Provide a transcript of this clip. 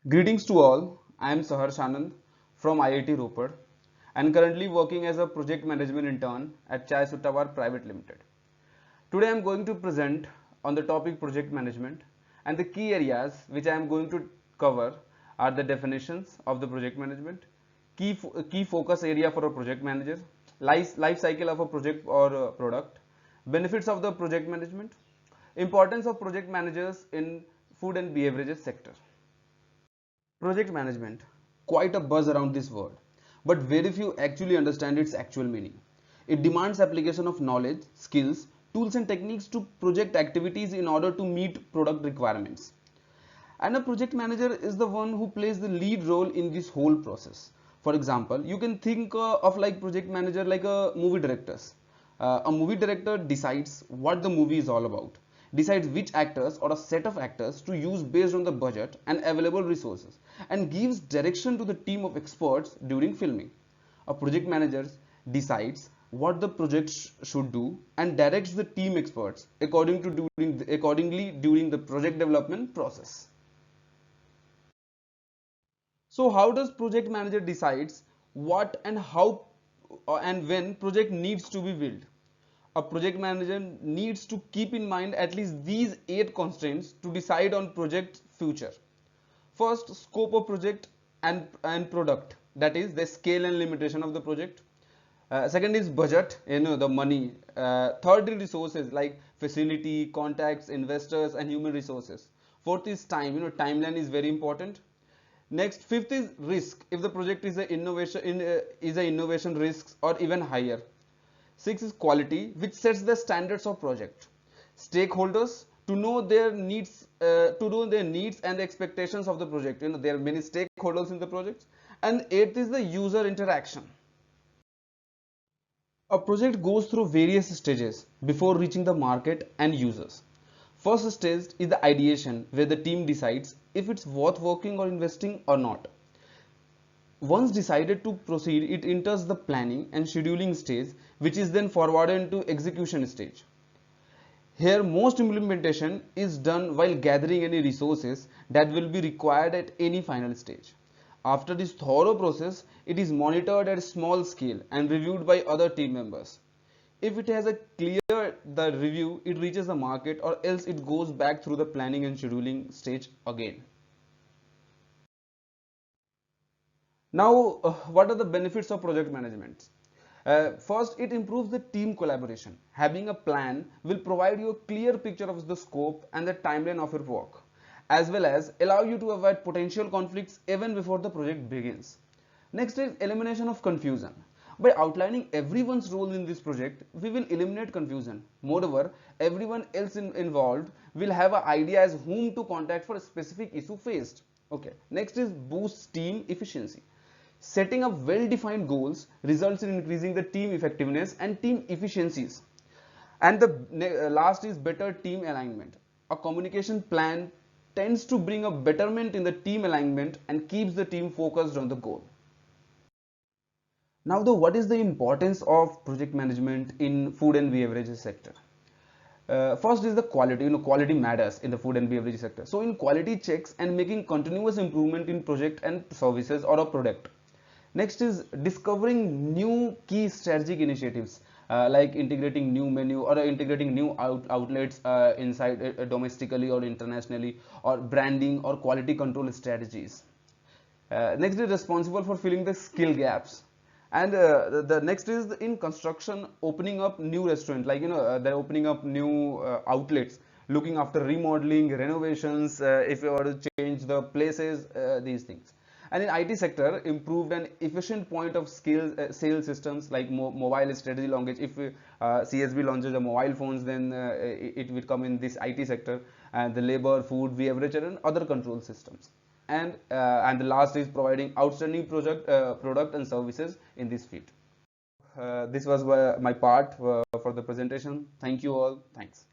Greetings to all. I am Saharsh Anand from IIT Ropar and currently working as a project management intern at Chai Sutta Private Limited. Today I am going to present on the topic project management, and the key areas which I am going to cover are the definitions of the project management, key focus area for a project manager, life cycle of a project or a product, benefits of the project management, importance of project managers in food and beverages sector. Project management, quite a buzz around this word, but very few actually understand its actual meaning. It demands application of knowledge, skills, tools and techniques to project activities in order to meet product requirements. And a project manager is the one who plays the lead role in this whole process. For example, you can think of like project manager like a movie directors. A movie director decides what the movie is all about, decides which actors or a set of actors to use based on the budget and available resources, and gives direction to the team of experts during filming. A project manager decides what the project should do and directs the team experts accordingly during the project development process. So how does project manager decides what and how and when project needs to be built? A project manager needs to keep in mind at least these 8 constraints to decide on project future. First, scope of project and product, that is the scale and limitation of the project. Second is budget, the money. Third is resources like facility, contacts, investors and human resources. Fourth is time, timeline is very important. Next, fifth is risk. If the project is a innovation risks or even higher. Six is quality, which sets the standards of project. Stakeholders, to know their needs and the expectations of the project. There are many stakeholders in the project. And eighth is the user interaction. A project goes through various stages before reaching the market and users. First stage is the ideation, where the team decides if it's worth working or investing or not. Once decided to proceed, it enters the planning and scheduling stage, which is then forwarded into execution stage. Here, most implementation is done while gathering any resources that will be required at any final stage. After this thorough process, it is monitored at a small scale and reviewed by other team members. If it has a clear the review, it reaches the market, or else it goes back through the planning and scheduling stage again. Now, what are the benefits of project management? First, it improves the team collaboration. Having a plan will provide you a clear picture of the scope and the timeline of your work, as well as allow you to avoid potential conflicts even before the project begins. Next is elimination of confusion. By outlining everyone's role in this project, we will eliminate confusion. Moreover, everyone else involved will have an idea as whom to contact for a specific issue faced. Okay. Next is boost team efficiency. Setting up well-defined goals results in increasing the team effectiveness and team efficiencies. And the last is better team alignment. A communication plan tends to bring a betterment in the team alignment and keeps the team focused on the goal. Now, though, what is the importance of project management in food and beverages sector? First is the quality. Quality matters in the food and beverage sector. So, in quality checks and making continuous improvement in project and services or a product. Next is discovering new key strategic initiatives like integrating new menu or integrating new outlets inside domestically or internationally, or branding or quality control strategies. Next is responsible for filling the skill gaps. And the next is in construction, opening up new restaurant, like they're opening up new outlets, looking after remodeling, renovations, if you want to change the places, these things. And in IT sector, improved and efficient point of scale sales systems like mobile strategy language. If CSB launches the mobile phones, then it will come in this IT sector, and the labor, food, beverage, and other control systems. And the last is providing outstanding product and services in this field. This was my part for the presentation. Thank you all. Thanks.